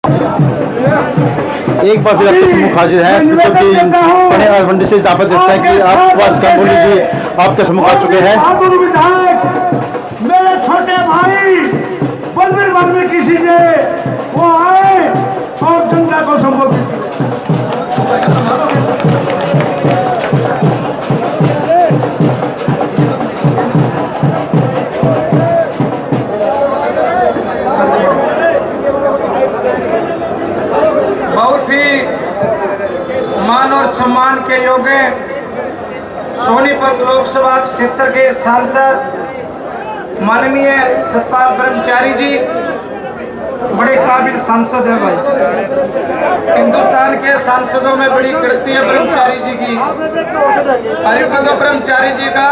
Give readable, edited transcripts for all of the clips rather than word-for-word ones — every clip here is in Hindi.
एक बार फिर आपके सम्मुख हाजिर है बड़े हसबंडी से इजाफा देता है कि आप सुभाष गांगुली जी आपके सम्मुख आ चुके हैं। मेरे छोटे भाई बलबीर वन में किसी से वो आए और जनता को संबोधित बहुत ही मान और सम्मान के योग्य सोनीपत लोकसभा क्षेत्र के सांसद माननीय सतपाल ब्रह्मचारी जी बड़े काबिल सांसद है भाई। हिंदुस्तान के सांसदों में बड़ी कृति है ब्रह्मचारी जी की। हरिपद ब्रह्मचारी जी का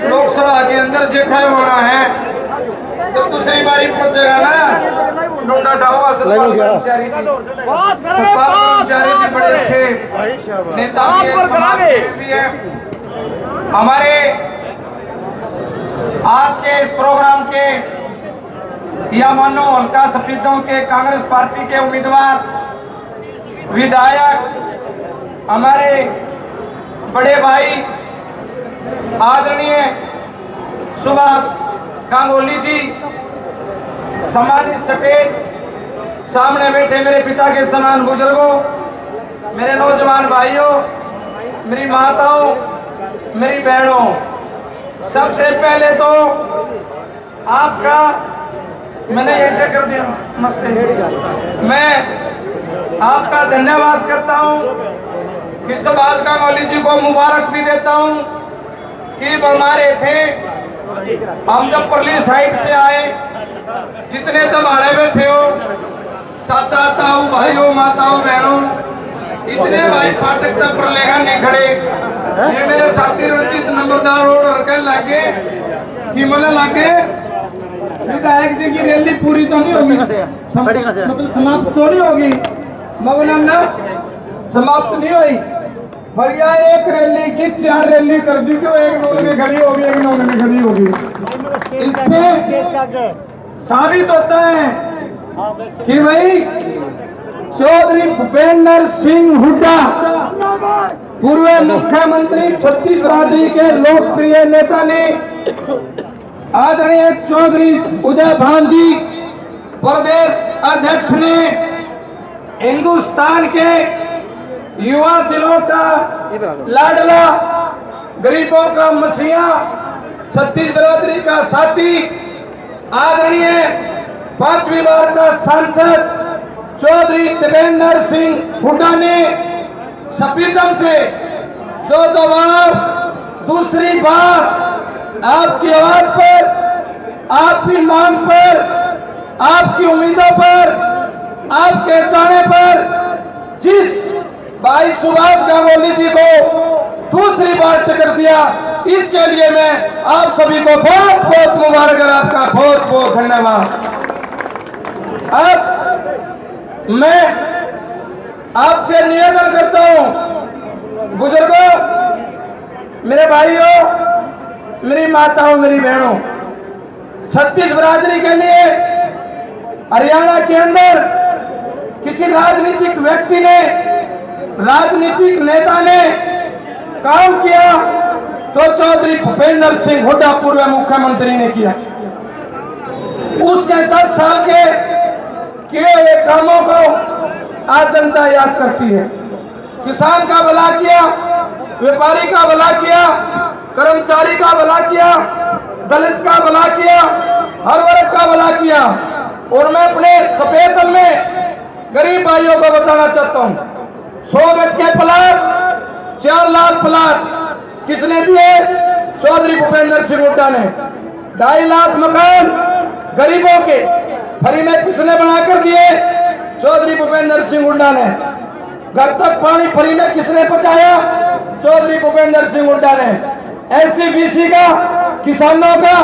लोकसभा के अंदर जेठा होना है तो दूसरी बारी पहुंचेगा ना डोंडा ढावा सतपाल ब्रह्मचारी जी। सतपाल ब्रह्मचारी जी बड़े अच्छे नेता भी है। हमारे आज के इस प्रोग्राम के या मानो हल्का सफेदों के कांग्रेस पार्टी के उम्मीदवार विधायक हमारे बड़े भाई आदरणीय सुभाष गांगुली जी, सम्मानित सफेद सामने बैठे मेरे पिता के समान बुजुर्गों, मेरे नौजवान भाइयों, मेरी माताओं, मेरी बहनों, सबसे पहले तो आपका मैंने ऐसे कर दिया नमस्ते, मैं आपका धन्यवाद करता हूं कि सुभाष गांगुली जी को मुबारक भी देता हूं कि हमारे थे। हम जब परली साइड से आए, जितने दबाड़े बैठे हो, चाचा ताऊ भाइयों माताओं बहनों, इतने भाई फाटक तक पर लेगा नहीं खड़े। ये मेरे साथी रंजित नंबरदार रोड और कल लागे कि मन लागे विधायक जी की रैली पूरी तो नहीं होगी, मतलब समाप्त तो नहीं होगी, मौलाना ना समाप्त नहीं हुई। भैया एक रैली की 4 रैली कर दी, क्यों एक नोट में खड़ी होगी, एक नोट में खड़ी होगी। इससे साबित होता है कि भाई चौधरी भूपेंद्र सिंह हुड्डा पूर्व मुख्यमंत्री छत्तीस बिरादरी के लोकप्रिय नेता ने आदरणीय चौधरी उदय भान जी प्रदेश अध्यक्ष ने हिंदुस्तान के युवा दिलों का लाडला, गरीबों का मसीहा, छत्तीस बिरादरी का साथी, आदरणीय 5वीं बार का सांसद चौधरी देवेंद्र सिंह हुड्डा ने सपीतम से जो दोबारा दूसरी बार आपकी आवाज पर, आपकी मांग पर, आपकी उम्मीदों पर, आपके चाहने पर जिस भाई सुभाष गांगुली जी को दूसरी बार टिकट दिया, इसके लिए मैं आप सभी को बहुत बहुत मुबारक और आपका बहुत बहुत धन्यवाद। अब मैं आपसे निवेदन करता हूं, बुजुर्गों, मेरे भाइयों, मेरी माताओं, मेरी बहनों, छत्तीस बिरादरी के लिए हरियाणा के अंदर किसी राजनीतिक व्यक्ति ने, राजनीतिक नेता ने काम किया तो चौधरी भूपेंद्र सिंह हुड्डा पूर्व मुख्यमंत्री ने किया। उसके 10 साल के किए हुए कामों को आज जनता याद करती है। किसान का भला किया, व्यापारी का भला किया, कर्मचारी का भला किया, दलित का भला किया, हर वर्ग का भला किया। और मैं अपने सफेद में गरीब भाइयों को बताना चाहता हूं, 100 गज के प्लाट, 4 लाख प्लाट किसने दिए? चौधरी भूपेंद्र सिंह हुड्डा ने। 2.5 लाख मकान गरीबों के फ्री में किसने बनाकर दिए? चौधरी भूपेंद्र सिंह हुड्डा ने। घर तक पानी फ्री में किसने पहुंचाया? चौधरी भूपेंद्र सिंह हुड्डा ने। SC/BC का, किसानों का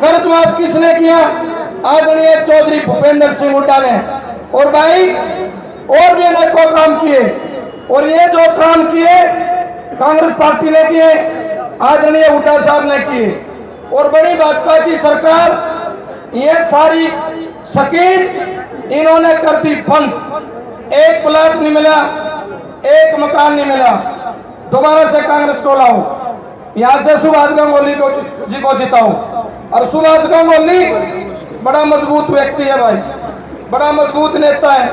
कर्ज माफ किसने किया? आदरणीय चौधरी भूपेंद्र सिंह हुड्डा ने। और भाई और भी अनेकों काम किए, और ये जो काम किए कांग्रेस पार्टी ने किए, आदरणीय हुड्डा साहब ने किए। और बड़ी भाजपा की सरकार ये सारी स्कीम इन्होंने कर दी बंद। एक प्लाट नहीं मिला, एक मकान नहीं मिला। दोबारा से कांग्रेस को लाओ, यहां से सुभाष गांगुली जी को जिताओ। और सुभाष गांगुली बड़ा मजबूत व्यक्ति है भाई, बड़ा मजबूत नेता है,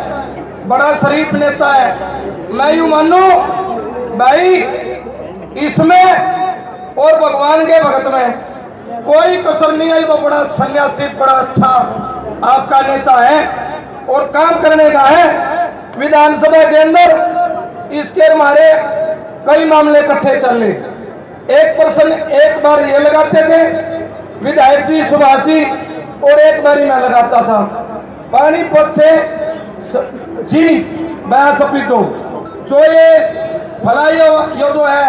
बड़ा शरीफ नेता है। मैं यूं मानू भाई, इसमें और भगवान के भगत में कोई कसर नहीं आई। तो बड़ा सन्यासी, बड़ा अच्छा आपका नेता है और काम करने का है। विधानसभा के अंदर इसके हमारे कई मामले इकट्ठे चल रहे। एक पर्सन एक बार ये लगाते थे विधायक जी सुभाष जी, और एक बार ही मैं लगाता था। पानीपत से जी मैं सपीतो जो ये फलाई ये जो है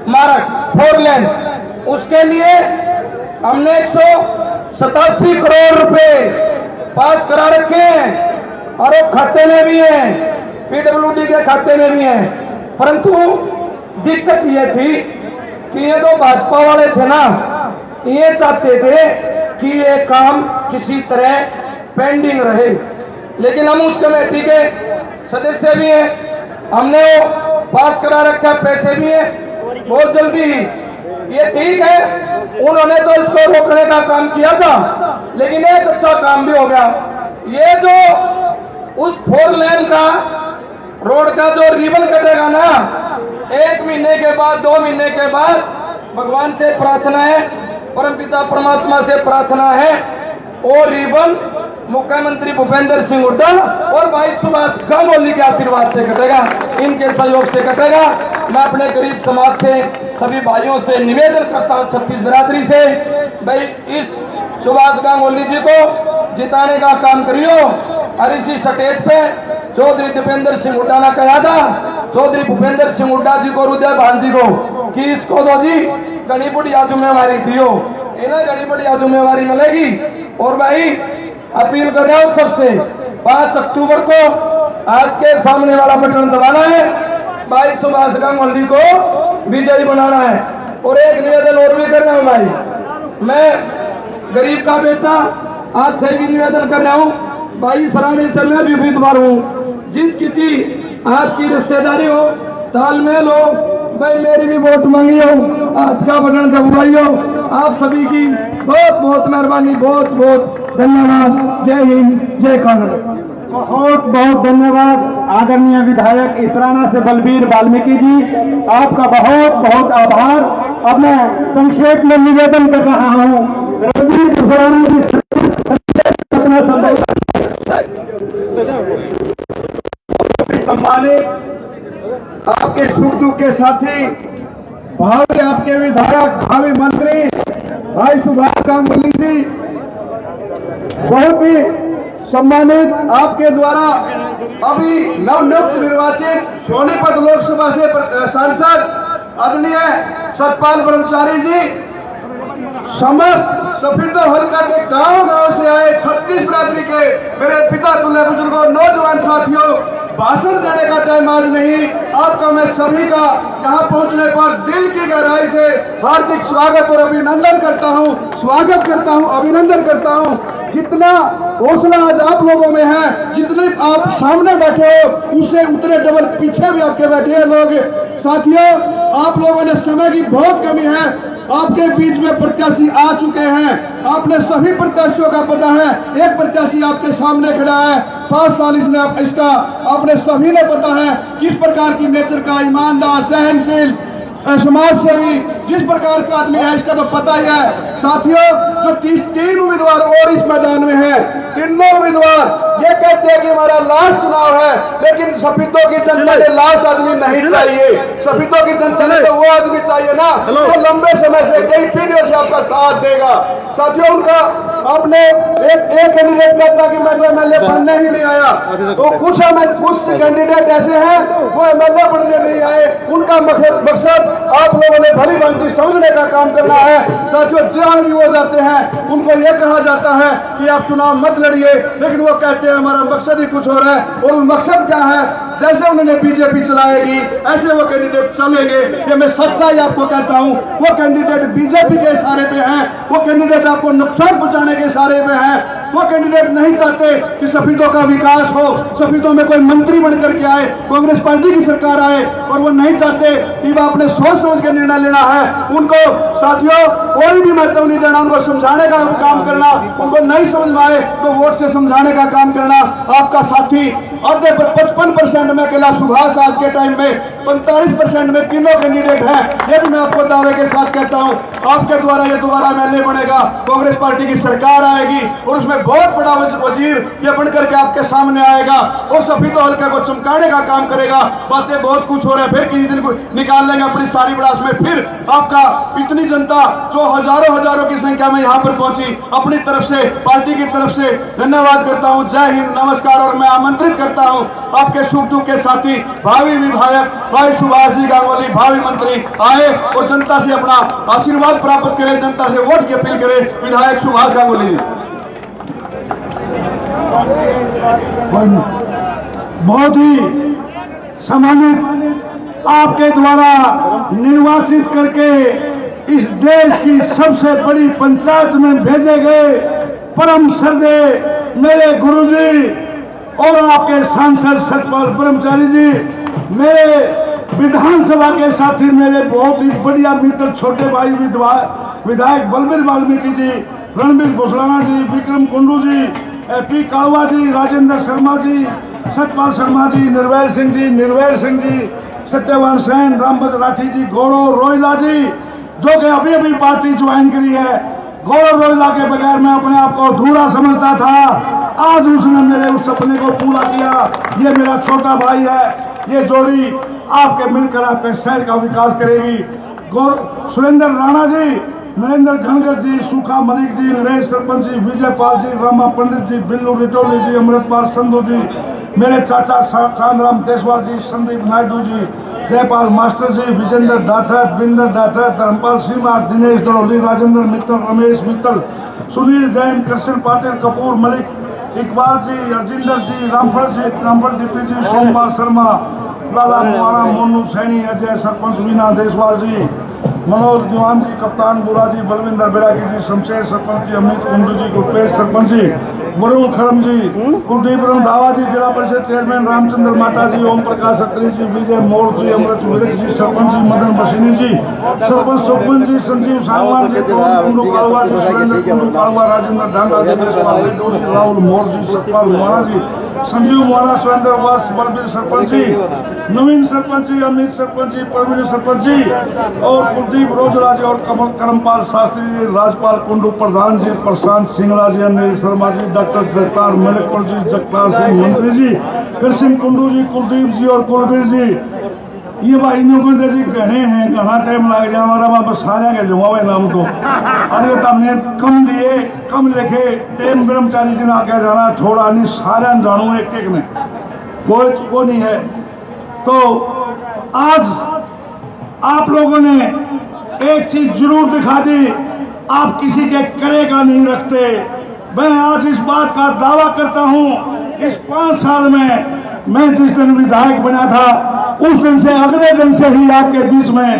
मार्ग 4 लेन, उसके लिए हमने 187 करोड़ रुपए पास करा रखे हैं और वो खाते में भी हैं, पीडब्ल्यूडी के खाते में भी हैं। परंतु दिक्कत ये थी कि ये तो भाजपा वाले थे ना, ये चाहते थे कि ये काम किसी तरह पेंडिंग रहे। लेकिन हम उस कमेटी के सदस्य भी हैं, हमने वो पास करा रखा, पैसे भी हैं बहुत जल्दी ही। ये ठीक है, उन्होंने तो इसको रोकने का काम किया था, लेकिन एक अच्छा काम भी हो गया। ये जो उस 4 लेन का रोड का जो रिबन कटेगा ना, 1 महीने के बाद 2 महीने के बाद, भगवान से प्रार्थना है, परमपिता परमात्मा से प्रार्थना है, और रिबन मुख्यमंत्री भूपेंद्र सिंह हुड्डा और भाई सुभाष गांगुली के आशीर्वाद से कटेगा, इनके सहयोग से कटेगा। मैं अपने गरीब समाज से सभी भाइयों से निवेदन करता हूं, छत्तीस बिरादरी से, भाई इस सुभाष गांगुली जी को जिताने का काम करियो। और इसी स्टेज पे चौधरी दीपेंद्र सिंह हुड्डा ने कहा था, चौधरी भूपेंद्र सिंह हुड्डा जी को, रुदय भान जी को, कि इसको दो जी घनी बढ़िया जिम्मेवारी दियो, इन्हें घनी बढ़िया जिम्मेवारी मिलेगी। और भाई अपील कर रहा हूं सबसे, 5 अक्टूबर को आपके सामने वाला बटन दबाना है, भाई सुभाष गांगुली को विजयी बनाना है। और एक निवेदन और भी कर रहा हूं भाई, मैं गरीब का बेटा आपसे भी निवेदन कर रहा हूं भाई, सराहनीय से मैं भी उम्मीदवार हूं, जिनकी आपकी रिश्तेदारी हो, तालमेल हो, भाई मेरी भी वोट मांगी हो, आज का बटन दबाइयो। आप सभी की बहुत बहुत मेहरबानी, बहुत बहुत धन्यवाद। जय हिंद, जय कांग्रेस। बहुत बहुत धन्यवाद आदरणीय विधायक इसराना से बलबीर वाल्मीकि जी, आपका बहुत बहुत आभार। अब मैं संक्षेप में निवेदन कर रहा हूँ, रघुवीर इसराना जी अपना सम्मानित, आपके सुख दुख के साथी, भावी आपके विधायक, भावी मंत्री भाई सुभाष गांगुली जी, बहुत ही सम्मानित, आपके द्वारा अभी नवनियुक्त निर्वाचित सोनीपत लोकसभा से सांसद आदरणीय सतपाल ब्रह्मचारी जी, समस्त सफीतो हल्का के गांव-गांव से आए 36 बिरादरी के मेरे पिता तुल्य बुजुर्गों, नौजवान साथियों, भाषण देने का टाइम आज नहीं। आपका मैं सभी का यहाँ पहुँचने पर दिल की गहराई से हार्दिक स्वागत और अभिनंदन करता हूँ, स्वागत करता हूँ, अभिनंदन करता हूँ। जितना हौसला आज आप लोगों में है, जितने आप सामने बैठे हो, उससे उतने डबल पीछे भी आपके बैठे हैं लोग। साथियों, आप लोगों ने समय की बहुत कमी है, आपके बीच में प्रत्याशी आ चुके हैं, आपने सभी प्रत्याशियों का पता है। एक प्रत्याशी आपके सामने खड़ा है, 5 साल इसका आपने सभी ने पता है किस प्रकार की नेचर का, ईमानदार, सहनशील, समाज सेवी, जिस प्रकार का आदमी है इसका तो पता ही है। साथियों, जो 3 उम्मीदवार और इस मैदान में हैं, तीनों उम्मीदवार ये कहते हैं कि हमारा लास्ट चुनाव है, लेकिन सफीदों की जनता ने लास्ट आदमी नहीं चाहिए। सफीदों की जनता ने तो वो आदमी चाहिए ना जो लंबे समय से, कई पीढ़ियों से आपका साथ देगा। साथियों, उनका आपने एक कैंडिडेट कहता कि मैं तो एमएलए बनने ही नहीं आया, तो कुछ कैंडिडेट ऐसे हैं वो एमएलए बनने नहीं आए, उनका मकसद आप लोगों ने भली भांति समझने का काम करना है। साथियों, जहां भी वो जाते हैं उनको ये कहा जाता है कि आप चुनाव मत लड़िए, लेकिन वो कहते हैं हमारा मकसद ही कुछ और है। और मकसद क्या है? जैसे उन्होंने बीजेपी चलाएगी ऐसे वो कैंडिडेट चलेंगे। ये मैं सच्चाई आपको कहता हूँ, वो कैंडिडेट बीजेपी के इशारे पे हैं, वो कैंडिडेट आपको नुकसान पहुंचाने सारे के सारे में हैं। वो कैंडिडेट नहीं चाहते कि सफेदों का विकास हो, सफेदों में कोई मंत्री बनकर के आए, कांग्रेस पार्टी की सरकार आए, और वो नहीं चाहते कि वो अपने सोच समझ के निर्णय लेना है। उनको साथियों कोई भी महत्व नहीं देना, उनको समझाने का काम करना, उनको नहीं समझ में आए तो वोट से समझाने का काम करना। आपका साथी आधे पर 55% में अकेला सुभाष आज के टाइम में 45% में तीनों कैंडिडेट हैं। ये भी मैं आपको दावे के साथ कहता हूं, आपके द्वारा ये दोबारा एमएलए बनेगा, कांग्रेस पार्टी की सरकार आएगी और उसमें बहुत बड़ा वजीर ये बनकर के आपके सामने आएगा और सफेदों हल्के को चमकाने का काम करेगा। बातें बहुत कुछ हो रहे हैं, फिर किसी दिन को निकाल लेंगे अपनी सारी बड़ास में। फिर आपका इतनी जनता जो हजारों की संख्या में यहाँ पर पहुंची, अपनी तरफ से पार्टी की तरफ से धन्यवाद करता हूँ। जय हिंद, नमस्कार। और मैं आमंत्रित करता हूँ आपके सुख दुख के साथी भावी विधायक भाई सुभाष जी गांगुली, भावी मंत्री आए और जनता से अपना आशीर्वाद प्राप्त करें, जनता से वोट की अपील करें। विधायक सुभाष गांगुली जी। बहुत ही सम्मानित, आपके द्वारा निर्वाचित करके इस देश की सबसे बड़ी पंचायत में भेजे गए परम श्रद्धेय मेरे गुरुजी और आपके सांसद सतपाल ब्रह्मचारी जी, मेरे विधानसभा के साथी, मेरे बहुत ही बढ़िया मित्र छोटे भाई विधायक बलबीर वाल्मीकि जी, रणबीर घोषलाना जी, विक्रम कुंडू जी, पी कालवा जी, राजेंद्र शर्मा जी, सतपाल शर्मा जी, निर्वैर सिंह जी, सत्यवान सेन, रामभद्र राठी जी, गौरव रोहिला जी, जो कि अभी अभी पार्टी ज्वाइन करी है। गौरव रोहिला के बगैर मैं अपने आप को अधूरा समझता था, आज उसने मेरे उस सपने को पूरा किया। ये मेरा छोटा भाई है, ये जोड़ी आपके मिलकर आपके शहर का विकास करेगी। सुरेंद्र राणा जी, नरेंद्र घनगर जी, सुखा मलिक जी, नरेश सरपंच जी, विजय पाल जी, रामा पंडित जी, बिल्लू रिटोली जी, अमृतपाल संधू जी, मेरे चाचा चांदराम देसवाल जी, संदीप नायडू जी, जयपाल मास्टर जी, विजेंद्र डाठर, बिंदर डाठर, धर्मपाल श्रीनाथ, दिनेश दरोली, राजेंद्र मित्तल, रमेश मित्तल, सुनील जैन, कृष्ण पाटिल, कपूर मलिक, इकबाल जी, अर्जिंदर जी, रामफल डिप्टी जी, सोमवार शर्मा, लाला मुआना, मोनू सैनी, अजय सरपंच, मीना देसवाल जी, मनोज दीवान जी, कप्तान बुरा जी, बलविंदर बेड़ाकी जी, शमशेर सरपंच जी, अमित कुंडू जी, गुरपेश सरपंच जी, वरुण खरम जी, कुलदीप दावा जी, जिला परिषद चेयरमैन रामचंद्र माता जी, ओम प्रकाश अत्री जी, विजय मोर जी, अमृत विरक जी, सरपंच जी मदन बसिनी जी, सरपंच सुखमन जी, संजीव सांगवान जी, कुंडू कालवा जी, सुरेंद्र कुंडू कालवा, राजेंद्र डांगा जी, राहुल मोर जी, सतपाल मुआना जी, संजीव मुआना, सुरेंद्र वास, बलबीर सरपंच जी, नवीन सरपंच जी, अमित सरपंच जी, परवीन सरपंच जी, और कुलदीप रोजला जी, और करमपाल शास्त्री जी, राजपाल कुंडू प्रधान जी, प्रशांत सिंगला जी, अनिल शर्मा जी, डॉक्टर जगतार मलिकपुर जी, जगतार सिंह मंत्री जी, कृष्ण कुंडू जी, कुलदीप जी और कुलबीर जी। ये भाई कहते जी कहने हैं घना टाइम लग जाए हमारा बाबा सारे के जुआ नाम तो अरे तमने कम दिए कम लिखे टेम ब्रह्मचारी जी ने आगे जाना थोड़ा नहीं सारे जानू एक एक ने कोई नहीं है। तो आज आप लोगों ने एक चीज जरूर दिखा दी, आप किसी के करे का नहीं रखते। मैं आज इस बात का दावा करता हूं, इस 5 साल में मैं जिस दिन विधायक बना था उस दिन से अगले दिन से ही आपके बीच में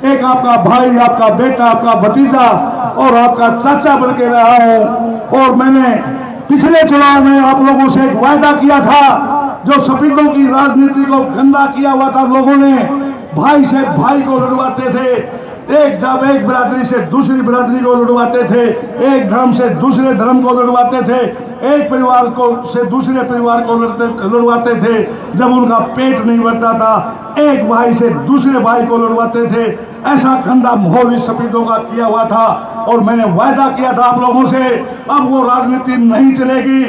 एक आपका भाई, आपका बेटा, आपका भतीजा और आपका चाचा बन के रहा हूं। और मैंने पिछले चुनाव में आप लोगों से एक वायदा किया था, जो सफेदों की राजनीति को गंदा किया हुआ था, लोगों ने भाई से भाई को लड़वाते थे, एक बिरादरी से दूसरी बिरादरी को लड़वाते थे, एक धर्म से दूसरे धर्म को लड़वाते थे, एक परिवार को से दूसरे परिवार को लड़वाते थे। जब उनका पेट नहीं भरता था एक भाई से दूसरे भाई को लड़वाते थे। ऐसा गंदा माहौल इस सफेदों का किया हुआ था और मैंने वायदा किया था आप लोगों से, अब वो राजनीति नहीं चलेगी,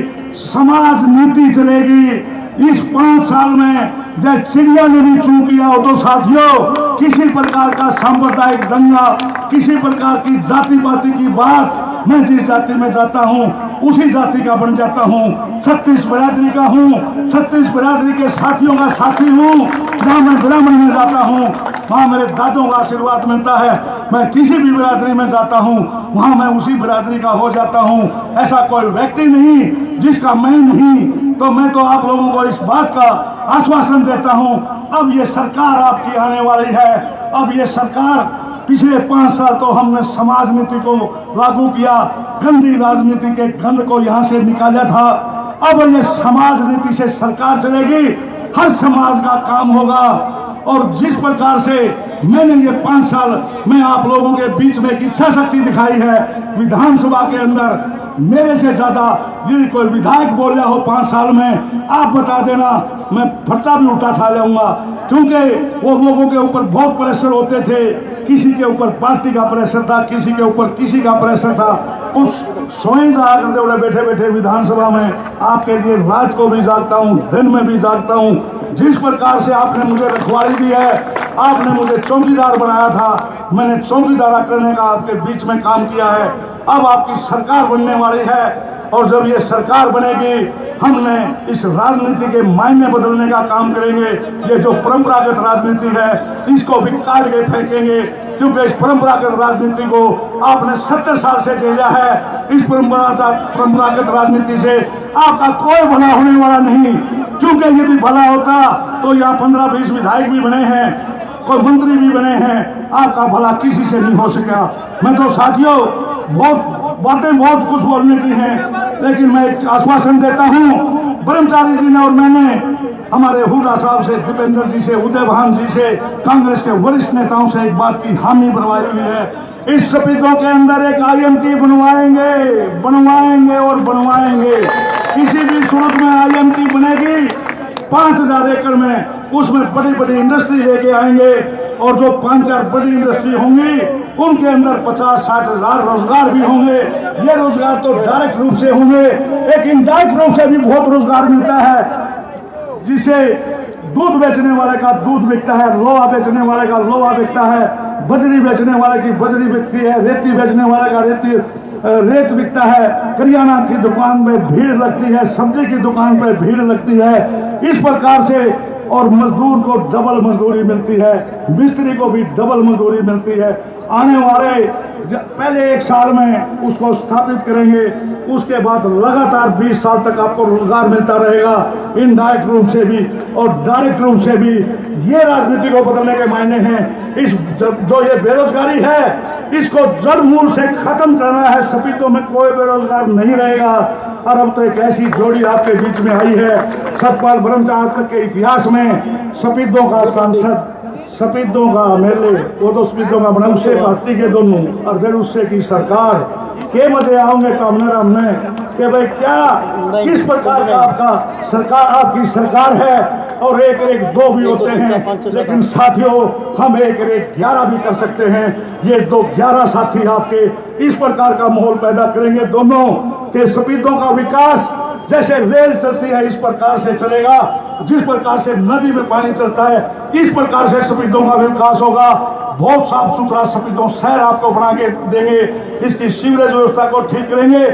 समाज नीति चलेगी। इस 5 साल में जब चिड़िया ने भी चूक किया हो तो साथियों, किसी प्रकार का सांप्रदायिक दंगा, किसी प्रकार की जाति पाति की बात, मैं जिस जाति में जाता हूं उसी जाति का बन जाता हूं, 36 बिरादरी का हूं, 36 बिरादरी के साथियों का साथी हूं। जहां मैं ब्राह्मण में जाता हूं वहां मेरे दादों का आशीर्वाद मिलता है, मैं किसी भी बिरादरी में जाता हूं वहां मैं उसी बिरादरी का हो जाता हूं। ऐसा कोई व्यक्ति नहीं जिसका मैं नहीं। तो मैं तो आप लोगों को इस बात का आश्वासन देता हूं, अब ये सरकार आपकी आने वाली है, अब ये सरकार पिछले 5 साल तो हमने समाज नीति को लागू किया, गंदी राजनीति के गंद को यहाँ से निकाला था। अब ये समाज नीति से सरकार चलेगी, हर समाज का काम होगा। और जिस प्रकार से मैंने ये 5 साल में आप लोगों के बीच में एक इच्छा शक्ति दिखाई है, विधानसभा के अंदर मेरे से ज्यादा यदि कोई विधायक बोल रहा हो 5 साल में, आप बता देना, मैं पर्चा भी उठा लाऊंगा। क्योंकि वो लोगों के ऊपर बहुत प्रेशर होते थे, किसी के ऊपर पार्टी का प्रेशर था, किसी के ऊपर किसी का प्रेशर था। उस स्वयं से आकर के बैठे बैठे विधानसभा में आपके लिए रात को भी जागता हूँ, दिन में भी जागता हूँ। जिस प्रकार से आपने मुझे रखवाली दी है, आपने मुझे चौकीदार बनाया था, मैंने चौकीदारा करने का आपके बीच में काम किया है। अब आपकी सरकार बनने वाली है और जब ये सरकार बनेगी, हमने इस राजनीति के मायने बदलने का काम करेंगे। ये जो परंपरागत राजनीति है, इसको भी काट के फेंकेंगे, क्योंकि इस परंपरागत राजनीति को आपने 70 साल से झेला है। इस परंपरागत राजनीति से आपका कोई भला होने वाला नहीं, क्योंकि यदि भला होता तो यहाँ 15-20 विधायक भी बने हैं, कोई मंत्री भी बने हैं, आपका भला किसी से नहीं हो सका। मैं तो साथियों बहुत कुछ बोलने की हैं, लेकिन मैं एक आश्वासन देता हूं, ब्रह्मचारी जी ने और मैंने हमारे हुड्डा साहब से, दीपेंद्र जी से, उदय भान जी से, कांग्रेस के वरिष्ठ नेताओं से एक बात की हामी बनवाई हुई है। इस सपीतों के अंदर एक IMT बनवाएंगे और बनवाएंगे। किसी भी सूरत में IMT बनेगी 5000 एकड़ में, उसमें बड़ी बड़ी इंडस्ट्री लेके आएंगे और जो 5-4 बड़ी इंडस्ट्री होंगी उनके अंदर 50-60 हजार रोजगार भी होंगे। ये रोजगार तो डायरेक्ट रूप से होंगे, एक इनडायरेक्ट रूप से भी बहुत रोजगार मिलता है। जिसे दूध बेचने वाले का दूध बिकता है, लोहा बेचने वाले का लोहा बिकता है, बजरी बेचने वाले की बजरी बिकती है, रेती बेचने वाले का रेत बिकता है, करियाना की दुकान में भीड़ लगती है, सब्जी की दुकान पर भीड़ लगती है। इस प्रकार से और मजदूर को डबल मजदूरी मिलती है, मिस्त्री को भी डबल मजदूरी मिलती है। आने वाले पहले 1 साल में उसको स्थापित करेंगे, उसके बाद लगातार 20 साल तक आपको रोजगार मिलता रहेगा, इनडायरेक्ट रूप से भी और डायरेक्ट रूप से भी। ये राजनीति को बदलने के मायने हैं। इस जो ये बेरोजगारी है, इसको जड़ मूल से खत्म करना है। सपीतों में कोई बेरोजगार नहीं रहेगा। और अब तो एक ऐसी जोड़ी आपके बीच में आई है, सतपाल ब्रह्मचारी आज तक के इतिहास में सपीतों का सांसद, सपीतों का मेले, वो तो सपीतों का बना, उससे पार्टी के दोनों और फिर उससे की सरकार के मजे आओगे कामनेरा में कि भाई क्या किस प्रकार का आपका सरकार, आपकी सरकार है। और 1-1-2 भी होते हैं, लेकिन साथियों हम 1-1-11 भी कर सकते हैं। ये 2-11 साथी आपके इस प्रकार का माहौल पैदा करेंगे दोनों के सपीतों का विकास जैसे रेल चलती है इस प्रकार से चलेगा, जिस प्रकार से नदी में पानी चलता है इस प्रकार से सपीतों का विकास होगा। बहुत साफ सुथरा सपीतों शहर आपको बना के देंगे, इसकी सीवरेज व्यवस्था को ठीक करेंगे,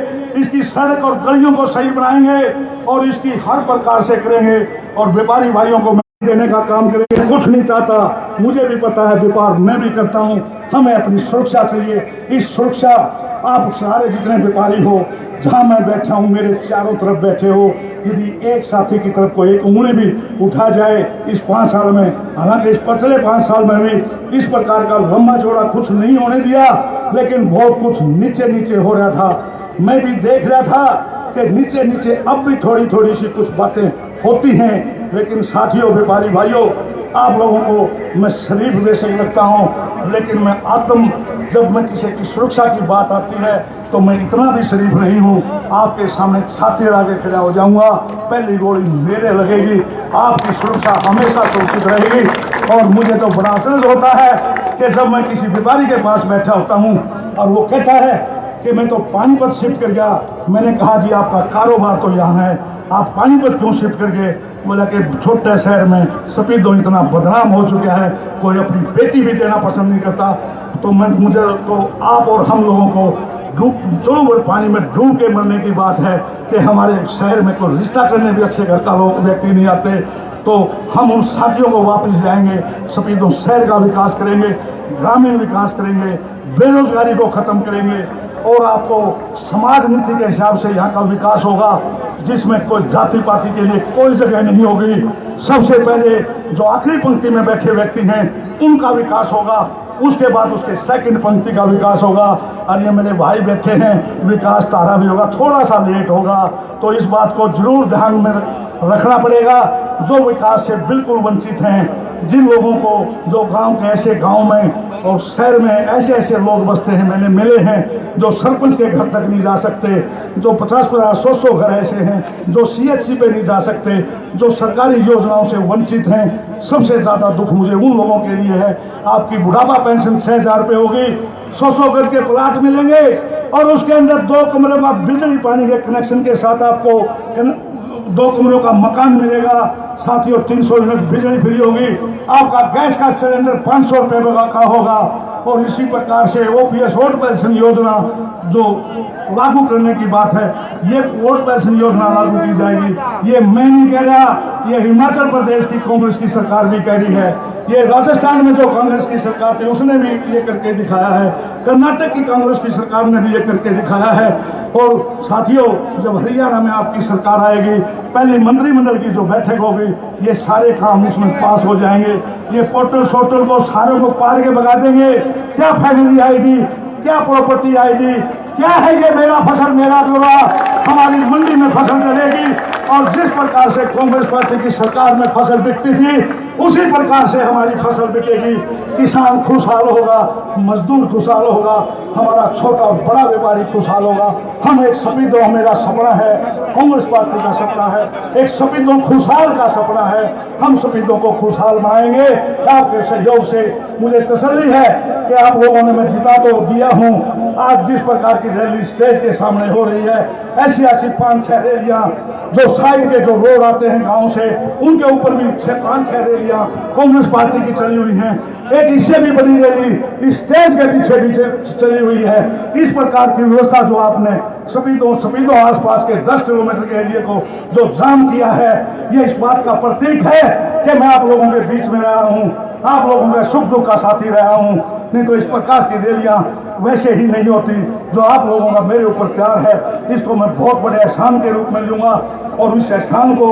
इसकी सड़क और गलियों को सही बनाएंगे और इसकी हर प्रकार से करेंगे और व्यापारी भाइयों को देने का काम करेंगे। कुछ नहीं चाहता, मुझे भी पता है, व्यापार मैं भी करता हूँ, हमें अपनी सुरक्षा चाहिए। इस सुरक्षा आप सारे जितने व्यापारी हो, जहां मैं बैठा हूं, मेरे चारों तरफ बैठे हो, यदि एक साथी की तरफ को एक उंगली भी उठा जाए इस 5 साल में, हालांकि इस पिछले 5 साल में भी इस प्रकार का लंबा चौड़ा कुछ नहीं होने दिया, लेकिन बहुत कुछ नीचे नीचे हो रहा था। मैं भी देख रहा था कि नीचे नीचे अब भी थोड़ी थोड़ी सी कुछ बातें होती हैं। लेकिन साथियों, व्यापारी भाइयों, आप लोगों को मैं शरीफ जैसे लगता हूँ, लेकिन मैं जब मैं किसी की सुरक्षा की बात आती है तो मैं इतना भी शरीफ नहीं हूँ। आपके सामने साथी आगे खड़ा हो जाऊंगा, पहली गोली मेरे लगेगी, आपकी सुरक्षा हमेशा सुरक्षित रहेगी। और मुझे तो बड़ा अफसोस होता है कि जब मैं किसी व्यापारी के पास बैठा होता हूँ और वो कहता है कि मैं तो पानीपत शिफ्ट कर गया। मैंने कहा जी आपका कारोबार तो यहाँ है, आप पानीपत क्यों शिफ्ट कर गए? बोला कि छोटे शहर में सपीतों इतना बदनाम हो चुका है, कोई अपनी बेटी भी देना पसंद नहीं करता। तो मुझे तो आप और हम लोगों को चलो पानी में डूब के मरने की बात है कि हमारे शहर में कोई रिश्ता करने भी अच्छे घर का लोग व्यक्ति नहीं आते। तो हम उन साथियों को वापस जाएंगे, सपीतों शहर का विकास करेंगे, ग्रामीण विकास करेंगे, बेरोजगारी को खत्म करेंगे और आपको समाज नीति के हिसाब से यहाँ का विकास होगा, जिसमें कोई जाति पाति के लिए कोई जगह नहीं होगी। सबसे पहले जो आखिरी पंक्ति में बैठे व्यक्ति हैं उनका विकास होगा। उसके बाद उसके सेकंड पंक्ति का विकास होगा। और ये मेरे भाई बैठे हैं, विकास तारा भी होगा, थोड़ा सा लेट होगा, तो इस बात को जरूर ध्यान में रखना पड़ेगा। जो विकास से बिल्कुल वंचित हैं, जिन लोगों को, जो गांव के ऐसे गांव में और शहर में ऐसे ऐसे लोग बसते हैं, मैंने मिले हैं, जो सरपंच के घर तक नहीं जा सकते, जो 50-50, 100-100 घर ऐसे हैं जो CHC पे नहीं जा सकते, जो सरकारी योजनाओं से वंचित हैं। सबसे ज़्यादा दुख मुझे उन लोगों के लिए है। आपकी बुढ़ापा पेंशन 6,000 रुपये होगी, 100-100 गज के प्लाट मिलेंगे और उसके अंदर 2 कमरों का बिजली पानी के कनेक्शन के साथ आपको 2 कमरों का मकान मिलेगा। साथियों, 300 यूनिट बिजली फ्री होगी। आपका गैस का सिलेंडर 500 रुपये का होगा। और इसी प्रकार से OPS वोट पेंशन योजना जो लागू करने की बात है, ये वोट पेंशन योजना लागू की जाएगी। ये मैं नहीं कह रहा, ये हिमाचल प्रदेश की कांग्रेस की सरकार भी कह रही है, ये राजस्थान में जो कांग्रेस की सरकार थी उसने भी ये करके दिखाया है, कर्नाटक की कांग्रेस की सरकार ने भी ये करके दिखाया है। और साथियों, जब हरियाणा में आपकी सरकार आएगी, पहली मंत्रिमंडल की जो बैठक होगी, ये सारे काम उसमें पास हो जाएंगे। ये पोर्टल सोर्टल को सारों को पार के भगा देंगे। क्या फैमिली आएगी, क्या प्रॉपर्टी आएगी, क्या है ये मेरा फसल मेरा ब्यौरा, हमारी मंडी में फसल चलेगी। और जिस प्रकार से कांग्रेस पार्टी की सरकार में फसल बिकती थी, उसी प्रकार से हमारी फसल बिकेगी। किसान खुशहाल होगा, मजदूर खुशहाल होगा, हमारा छोटा बड़ा व्यापारी खुशहाल होगा। हम एक सपीदों, मेरा सपना है, कांग्रेस पार्टी का सपना है, एक सपीदों खुशहाल का सपना है। हम सपीदों को खुशहाल बनाएंगे आपके सहयोग से। मुझे तसल्ली है कि आप लोगों ने मैं जिता तो दिया हूँ। आज जिस प्रकार की रैली स्टेज के सामने हो रही है, ऐसी ऐसी 5-6 रैलियां जो साइड के जो रोड आते हैं गांव से, उनके ऊपर भी 5-6 रैलियां कांग्रेस पार्टी की चली हुई हैं। एक इससे भी बड़ी रैली इस स्टेज के पीछे भी चली हुई है। इस प्रकार की व्यवस्था जो आपने सपीदों आसपास के 10 किलोमीटर के एरिया को जो जाम किया है, ये इस बात का प्रतीक है कि मैं आप लोगों के बीच में रहा हूँ, आप लोगों के सुख दुख का साथी रहा हूँ। नहीं तो इस प्रकार की रैलियां वैसे ही नहीं होती। जो आप लोगों का मेरे ऊपर प्यार है, इसको मैं बहुत बड़े एहसान के रूप में लूंगा। और इस एहसान को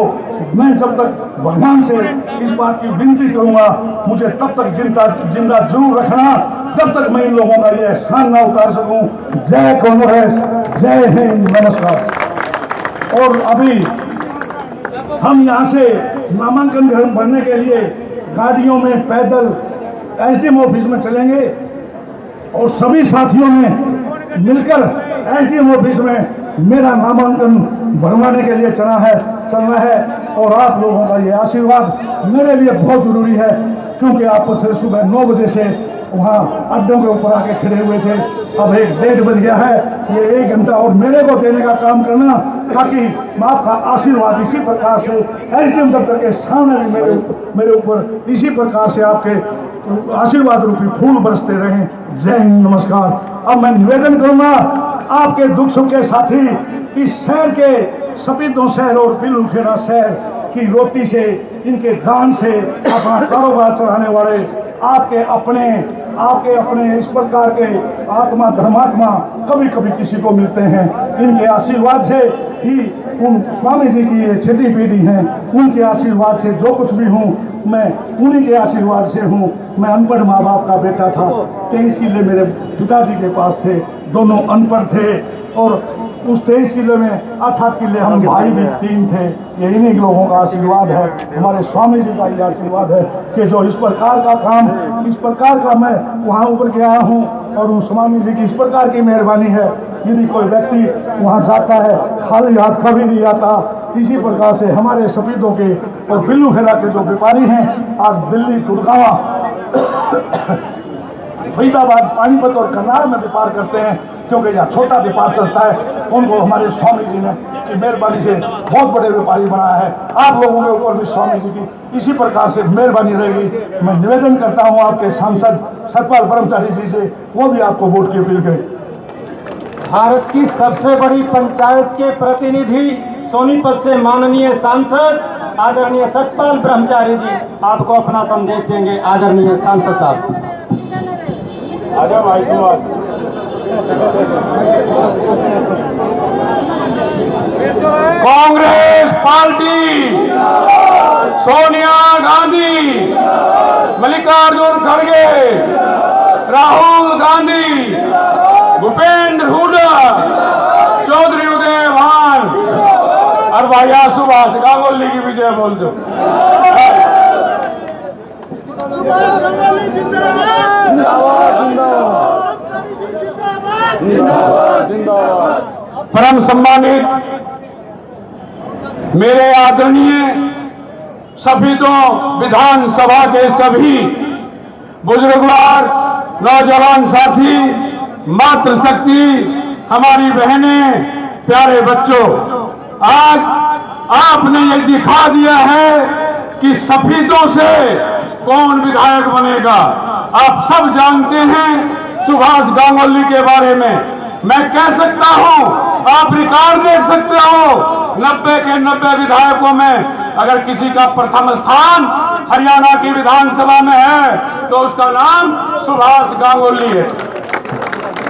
मैं जब तक भगवान से इस बात की विनती करूंगा, मुझे तब तक जिंदा जरूर रखना जब तक मैं इन लोगों का ये एहसान ना उतार सकूं। जय कांग्रेस, जय हिंद, नमस्कार। और अभी हम यहाँ से नामांकन भरने के लिए गाड़ियों में पैदल SDM ऑफिस में चलेंगे और सभी साथियों ने मिलकर SDM ऑफिस में मेरा नामांकन भरवाने के लिए चलना है। और आप लोगों का ये आशीर्वाद मेरे लिए बहुत जरूरी है, क्योंकि आप सुबह 9 बजे से वहाँ अड्डों के ऊपर आके खड़े हुए थे। अब 1-1:30 बज गया है, ये 1 घंटा और मेरे को देने का काम करना, ताकि आपका आशीर्वाद इसी प्रकार से SDM दफ्तर के सामने भी मेरे ऊपर इसी प्रकार से आपके आशीर्वाद रूपी फूल बरसते रहें। जय हिंद, नमस्कार। अब मैं निवेदन करूंगा आपके दुख सुख के साथी, इस शहर के सपीदों शहर और बिलुखेड़ा शहर की रोटी से, इनके दान से अपना कारोबार चलाने वाले आपके अपने इस प्रकार के आत्मा धर्मात्मा कभी कभी किसी को मिलते हैं। इनके आशीर्वाद से ही उन स्वामी जी की ये छठी पीढ़ी हैं, उनके आशीर्वाद से जो कुछ भी हूँ मैं उन्हीं के आशीर्वाद से हूँ। मैं अनपढ़ माँ बाप का बेटा था, 23 किले मेरे पिताजी के पास थे, दोनों अनपढ़ थे। और उस 23 किले में 8-8 किले हम भाई भी 3 थे। ये इन्हीं लोगों का आशीर्वाद है, हमारे स्वामी जी का ये आशीर्वाद है कि जो इस प्रकार का काम, इस प्रकार का मैं वहाँ ऊपर के आया हूँ। और उन स्वामी जी की इस प्रकार की मेहरबानी है, यदि कोई व्यक्ति वहाँ जाता है खाली हाथ कभी नहीं आता। इसी प्रकार से हमारे सपीदों के और बिल्लूखेड़ा के जो व्यापारी हैं, आज दिल्ली, गुड़गांव, फरीदाबाद, पानीपत और करनाल में व्यापार करते हैं, क्योंकि यहाँ छोटा व्यापार चलता है। उनको हमारे स्वामी जी ने की मेहरबानी से बहुत बड़े व्यापारी बनाया है। आप लोगों के ऊपर भी स्वामी जी की इसी प्रकार से मेहरबानी रहेगी। मैं निवेदन करता हूँ आपके सांसद सतपाल ब्रह्मचारी जी से, वो भी आपको वोट की अपील करें। भारत की सबसे बड़ी पंचायत के प्रतिनिधि सोनीपत से माननीय सांसद आदरणीय सतपाल ब्रह्मचारी जी आपको अपना संदेश देंगे। आदरणीय सांसद साहब। कांग्रेस पार्टी, सोनिया गांधी, मल्लिकार्जुन खड़गे, राहुल गांधी, भूपेंद्र हुड्डा, चौधरी उदय भान और भैया सुभाष गांगुली की विजय बोल दो। परम सम्मानित मेरे आदरणीय सफीदों विधानसभा के सभी बुजुर्गवार नौजवान साथी, मातृशक्ति, हमारी बहनें, प्यारे बच्चों, आज आपने ये दिखा दिया है कि सफीदों से कौन विधायक बनेगा। आप सब जानते हैं सुभाष गांगुली के बारे में। मैं कह सकता हूं, आप रिकॉर्ड देख सकते हो, 90 के 90 विधायकों में अगर किसी का प्रथम स्थान हरियाणा की विधानसभा में है तो उसका नाम सुभाष गांगुली है।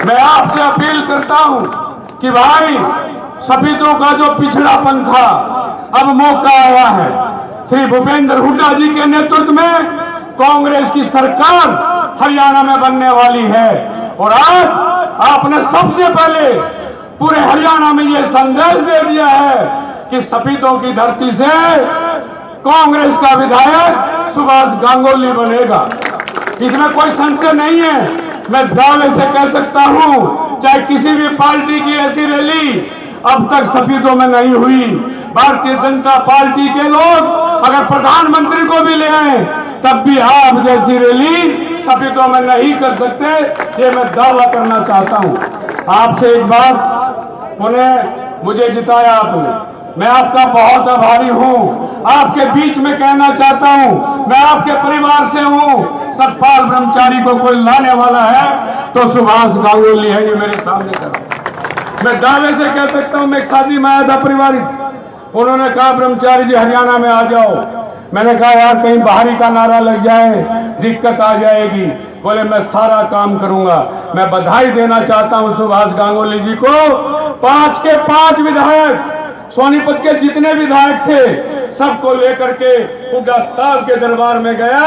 मैं आपसे अपील करता हूं कि भाई, सफीदों का जो पिछड़ापन था, अब मौका आया है। श्री भूपेंद्र हुड्डा जी के नेतृत्व में कांग्रेस की सरकार हरियाणा में बनने वाली है और आज आपने सबसे पहले पूरे हरियाणा में ये संदेश दे दिया है कि सफीदों की धरती से कांग्रेस का विधायक सुभाष गांगुली बनेगा। इसमें कोई संशय नहीं है। मैं दावे से कह सकता हूं, चाहे किसी भी पार्टी की ऐसी रैली अब तक सफीदों में नहीं हुई। भारतीय जनता पार्टी के लोग अगर प्रधानमंत्री को भी ले आए तब भी आप जैसी रैली सफीदों में नहीं कर सकते, ये मैं दावा करना चाहता हूं। आपसे एक बात, उन्हें मुझे जिताया आपने, मैं आपका बहुत आभारी हूं। आपके बीच में कहना चाहता हूं, मैं आपके परिवार से हूं। सतपाल ब्रह्मचारी को कोई लाने वाला है तो सुभाष गांगुली है, ये मेरे सामने करो। मैं दावे से कह सकता हूं, मैं एक शादी में आया था पारिवारिक, उन्होंने कहा ब्रह्मचारी जी हरियाणा में आ जाओ। मैंने कहा यार कहीं बाहरी का नारा लग जाए, दिक्कत आ जाएगी। बोले मैं सारा काम करूंगा। मैं बधाई देना चाहता हूं सुभाष गांगुली जी को। 5 के 5 विधायक, सोनीपत के जितने विधायक थे सबको लेकर के हुड्डा साहब के दरबार में गया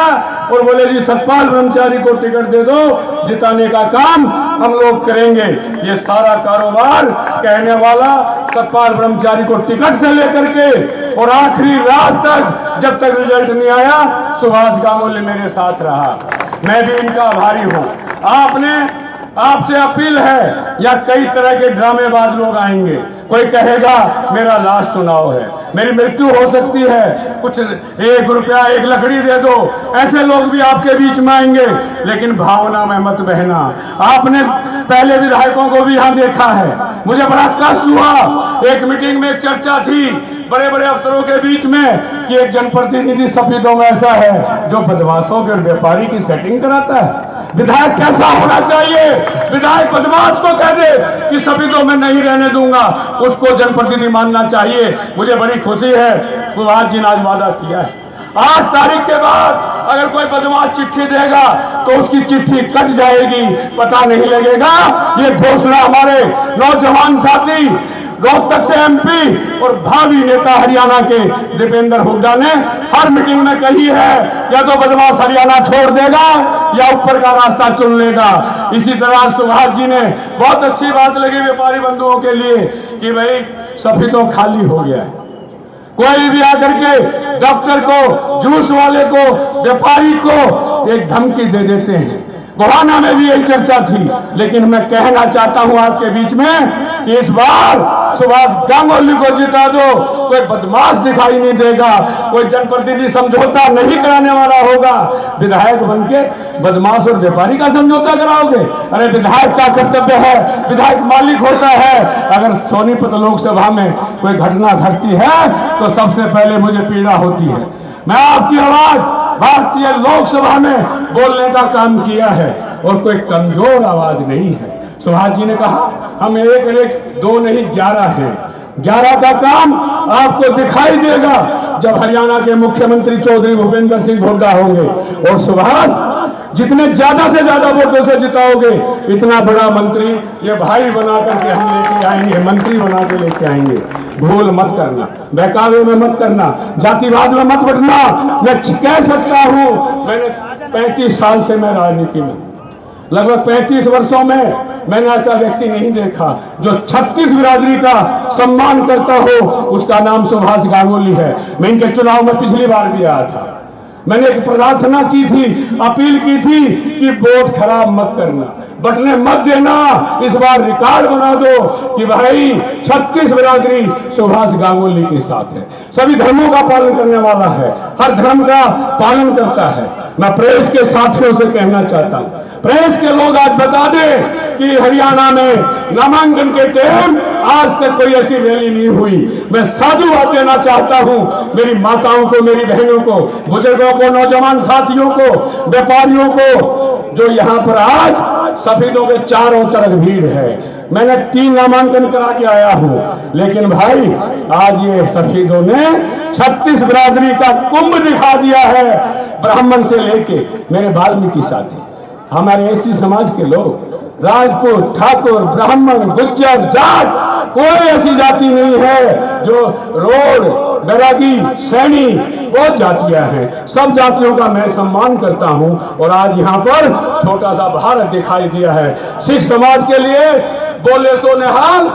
और बोले जी सतपाल ब्रह्मचारी को टिकट दे दो, जिताने का काम हम लोग करेंगे। ये सारा कारोबार कहने वाला सतपाल ब्रह्मचारी को टिकट से लेकर के और आखिरी रात तक जब तक रिजल्ट नहीं आया सुभाष गांगुली मेरे साथ रहा। मैं भी इनका आभारी हूं। आपसे अपील है, या कई तरह के ड्रामेबाज लोग आएंगे, कोई कहेगा मेरा लास्ट चुनाव है, मेरी मृत्यु हो सकती है, कुछ 1 रुपया 1 लकड़ी दे दो, ऐसे लोग भी आपके बीच में आएंगे। लेकिन भावना में मत बहना। आपने पहले विधायकों को भी यहां देखा है। मुझे बड़ा कष्ट हुआ, एक मीटिंग में एक चर्चा थी बड़े बड़े अफसरों के बीच में कि एक जनप्रतिनिधि सफीदों में ऐसा है जो बदमाशों के और व्यापारी की सेटिंग कराता है। विधायक कैसा होना चाहिए? विधायक बदमाश को कह दे कि सफीदों में नहीं रहने दूंगा, उसको जनप्रतिनिधि मानना चाहिए। मुझे बड़ी खुशी है सुभाष जी ने आज वादा किया है, 8 तारीख के बाद अगर कोई बदमाश चिट्ठी देगा तो उसकी चिट्ठी कट जाएगी, पता नहीं लगेगा। ये घोषणा हमारे नौजवान साथी रोहतक से MP और भावी नेता हरियाणा के दीपेंद्र हुड्डा ने हर मीटिंग में कही है, या तो बदमाश हरियाणा छोड़ देगा या ऊपर का रास्ता चुन लेगा। इसी तरह सुभाष जी ने बहुत अच्छी बात लगी व्यापारी बंधुओं के लिए कि भाई सफीदों खाली हो गया है। कोई भी आकर के डॉक्टर को, जूस वाले को, व्यापारी को एक धमकी दे देते हैं। गोहाना में भी यही चर्चा थी। लेकिन मैं कहना चाहता हूं आपके बीच में कि इस बार सुभाष गांगुली को जिता दो, कोई बदमाश दिखाई नहीं देगा, कोई जनप्रतिनिधि समझौता नहीं कराने वाला होगा। विधायक बनके बदमाश और व्यापारी का समझौता कराओगे? अरे विधायक का कर्तव्य है, विधायक मालिक होता है। अगर सोनीपत लोकसभा में कोई घटना घटती है तो सबसे पहले मुझे पीड़ा होती है। मैं आपकी आवाज भारतीय लोकसभा में बोलने का काम किया है और कोई कमजोर आवाज नहीं है। सुभाष जी ने कहा हम 1 2 नहीं 11 हैं। 11 का काम आपको दिखाई देगा जब हरियाणा के मुख्यमंत्री चौधरी भूपेंद्र सिंह हुड्डा होंगे। और सुभाष जितने ज्यादा से ज्यादा वोटों से जिताओगे इतना बड़ा मंत्री ये भाई बना करके हम लेके आएंगे, मंत्री बना के लेके आएंगे। भूल मत करना, बहकावे में मत करना, जातिवाद में मत बढ़ना। मैं कह सकता हूं, मैंने 35 साल से मैं राजनीति में, लगभग 35 वर्षों में मैंने ऐसा व्यक्ति नहीं देखा जो 36 बिरादरी का सम्मान करता हो। उसका नाम सुभाष गांगुली है। मैं इनके चुनाव में पिछली बार भी आया था। मैंने एक प्रार्थना की थी, अपील की थी कि वोट खराब मत करना, बटने मत देना, इस बार रिकॉर्ड बना दो कि भाई 36 बिरादरी सुभाष गांगुली के साथ है। सभी धर्मों का पालन करने वाला है, हर धर्म का पालन करता है। मैं प्रेस के साथियों से कहना चाहता हूं, प्रेस के लोग आज बता दें कि हरियाणा में नामांकन के टाइम आज तक कोई ऐसी रैली नहीं हुई। मैं साधुवाद देना चाहता हूं मेरी माताओं को, मेरी बहनों को, बुजुर्गों को, नौजवान साथियों को, व्यापारियों को, जो यहाँ पर आज सफेदों के चारों तरफ भीड़ है। मैंने 3 नामांकन करा के आया हूं, लेकिन भाई आज ये सफेदों ने 36 बिरादरी का कुंभ दिखा दिया है। ब्राह्मण से लेके मेरे वाल्मीकि साथी, हमारे एसी समाज के लोग, राजपूत, ठाकुर, ब्राह्मण, गुज्जर, जाट, कोई ऐसी जाति नहीं है जो रोड, बैरागी, सैनी, बहुत जातियां हैं। सब जातियों का मैं सम्मान करता हूं और आज यहाँ पर छोटा सा भारत दिखाई दिया है। सिख समाज के लिए बोले सो निहाल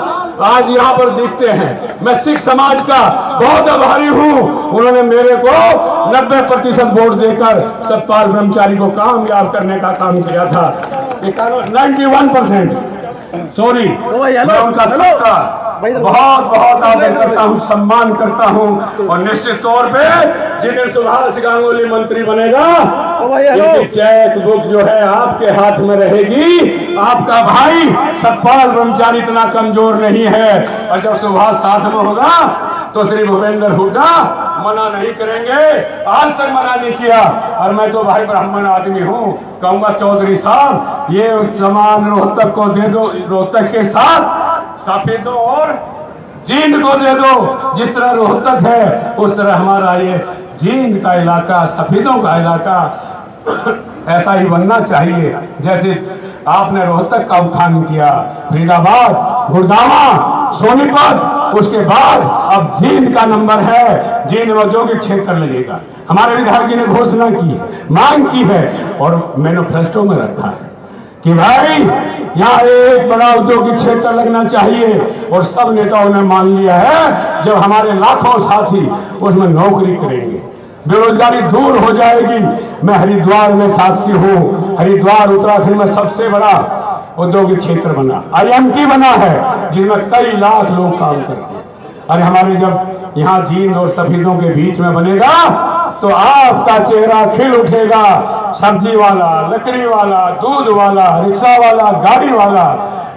आज यहाँ पर दिखते हैं। मैं सिख समाज का बहुत आभारी हूँ, उन्होंने मेरे को 90% वोट देकर सतपाल ब्रह्मचारी को कामयाब करने का काम किया था। 91%, सॉरी, मैं उनका सबका बहुत बहुत आदर करता हूं, सम्मान करता हूं और निश्चित तौर पे जिस दिन सुभाष गांगुली मंत्री बनेगा, इनकी चेक बुक जो है आपके हाथ में रहेगी। आपका भाई सतपाल ब्रह्मचारी इतना कमजोर नहीं है और जब सुभाष साथ में होगा तो श्री भूपेंद्र हुड्डा मना नहीं करेंगे। आज तक मना नहीं किया और मैं तो भाई ब्राह्मण आदमी हूं, कहूंगा चौधरी साहब ये समान रोहतक को दे दो, रोहतक के साथ सफेदों और जींद को दे दो। जिस तरह रोहतक है उस तरह हमारा ये जींद का इलाका, सफेदों का इलाका ऐसा ही बनना चाहिए। जैसे आपने रोहतक का उत्थान किया, फरीदाबाद, गुड़गांवा, सोनीपत, उसके बाद अब जींद का नंबर है। जींद में औद्योगिक क्षेत्र लगेगा। हमारे विधायक जी ने घोषणा की है, मांग की है और मैनिफेस्टो में रखा है कि भाई यहाँ एक बड़ा औद्योगिक क्षेत्र लगना चाहिए और सब नेताओं ने मान लिया है। जब हमारे लाखों साथी उसमें नौकरी करेंगे, बेरोजगारी दूर हो जाएगी। मैं हरिद्वार में साक्षी हूँ, हरिद्वार उत्तराखंड में सबसे बड़ा औद्योगिक क्षेत्र बना, IMT बना है जिसमें कई लाख लोग काम करते हैं। और हमारे जब यहाँ जींद और सफेदों के बीच में बनेगा तो आपका चेहरा खिल उठेगा। सब्जी वाला, लकड़ी वाला, दूध वाला, रिक्शा वाला, गाड़ी वाला,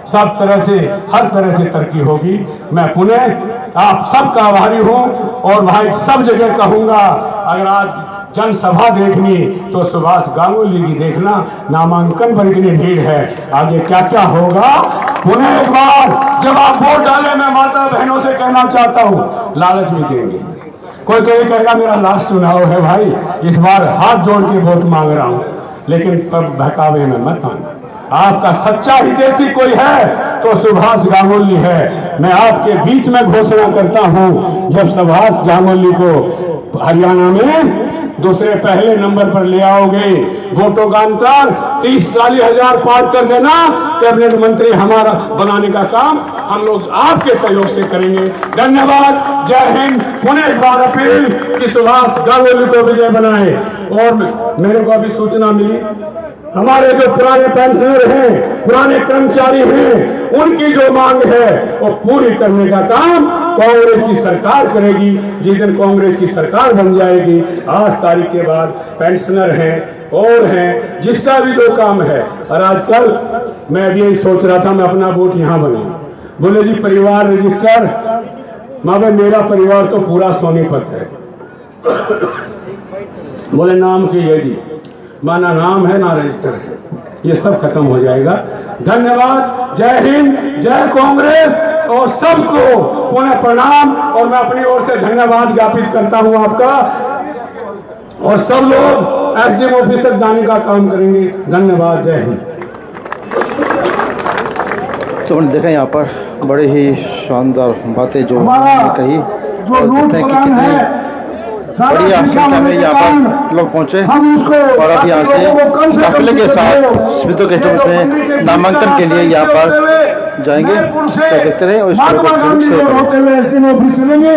सब तरह से, हर तरह से तरक्की होगी। मैं पुनः आप सबका आभारी हूं और भाई सब जगह कहूंगा, अगर आज जनसभा देखनी तो सुभाष गांगुली की देखना। नामांकन पर इतनी भीड़ है, आगे क्या क्या होगा। पुनः एक बार जब आप वोट डाले, मैं माता बहनों से कहना चाहता हूं, लालच भी देंगे। कोई ये कहेगा मेरा लास्ट चुनाव है भाई, इस बार हाथ जोड़ के वोट मांग रहा हूं, लेकिन बहकावे में मत आना। आपका सच्चा हितैषी कोई है तो सुभाष गांगुली है। मैं आपके बीच में घोषणा करता हूं, जब सुभाष गांगुली को हरियाणा में दूसरे पहले नंबर पर ले आओगे, वोटों का अंतर 30-40 हजार पार कर देना, कैबिनेट मंत्री हमारा बनाने का काम हम लोग आपके सहयोग से करेंगे। धन्यवाद, जय हिंद। पुनः एक बार अपील कि सुभाष गांगुली को विजय बनाए। और मेरे को अभी सूचना मिली, हमारे जो पुराने पेंशनर हैं, पुराने कर्मचारी हैं, उनकी जो मांग है वो पूरी करने का काम कांग्रेस की सरकार करेगी। जिस दिन कांग्रेस की सरकार बन जाएगी, 8 तारीख के बाद पेंशनर हैं और हैं, जिसका भी जो काम है। और आजकल मैं भी यही सोच रहा था, मैं अपना वोट यहाँ बनाऊं। बोले जी परिवार रजिस्टर, माँ भाई मेरा परिवार तो पूरा सोनीपत है। बोले नाम चाहिए जी, माना नाम है ना रजिस्टर है, ये सब खत्म हो जाएगा। धन्यवाद, जय हिंद, जय कांग्रेस और सबको पुनः प्रणाम। और मैं अपनी ओर से धन्यवाद ज्ञापित करता हूं आपका, और सब लोग SDM ऑफिस तक जाने का काम करेंगे। धन्यवाद, जय हिंद। तो हमने देखा यहाँ पर बड़े ही शानदार बातें जो हमारा कही, जो रूट प्लान है बड़ी संख्या में यहाँ पर लोग पहुंचे हम उसको और अब यहाँ से काफिले के साथ स्मृति के स्टोर में नामांकन के लिए यहाँ पर जाएंगे। क्या देखते रहे और इस महात्मा गांधी होते हुए चलेंगे।